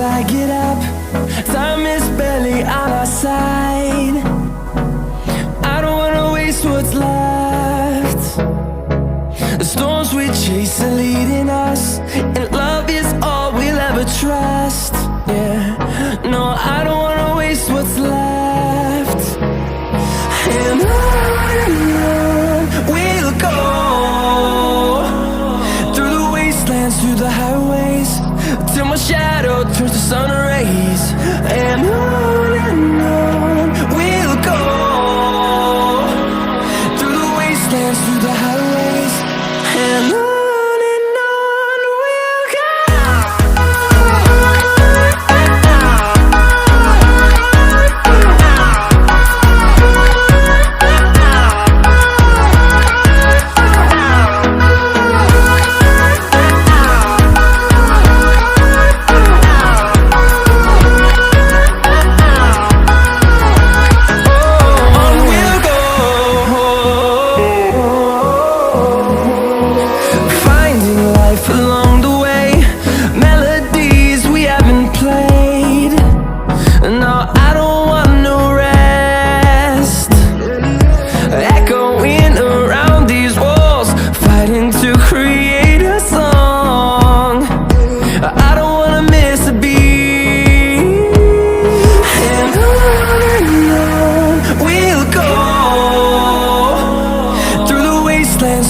till I get up. Time is barely on our side. I don't wanna waste what's left. The storms we chase are leading us, and love is all we'll ever trust. Yeah, no, I don't wanna waste what's left. And on we'll go, through the wastelands, through the highways, till my shadow turns to sun rays. And on we'll go, through the wastelands, through the highways, and on we'll go.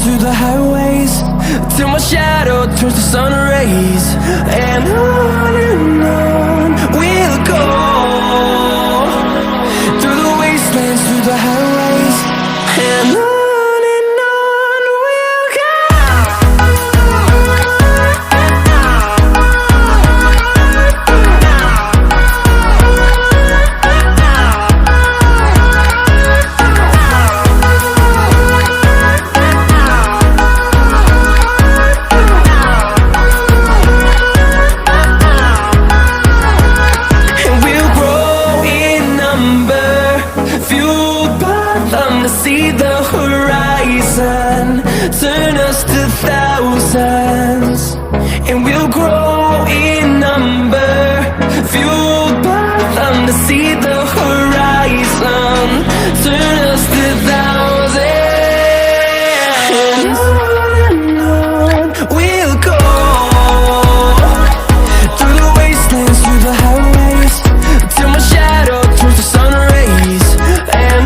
Through the highways, till my shadow turns to sun rays. And on we'll go, through the wastelands, through the highways, and on we'll go. See the horizon turn us to thousands, and we'll grow in number, fueled by them. To see the horizon turn us to thousands, and on we'll go, through the wastelands, through the highways, till my shadow turns to sun rays. And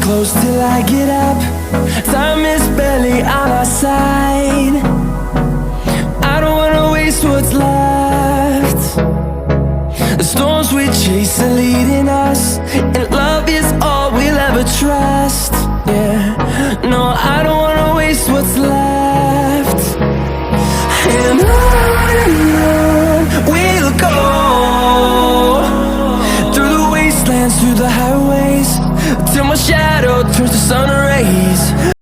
close till I get up. Time is barely on our side. I don't wanna waste what's left. The storms we chase are leading us, and love is all we'll ever trust. Yeah, no, I don't wanna waste what's left. And on we'll go, through the wastelands, through the highways, till my shadow turns to sun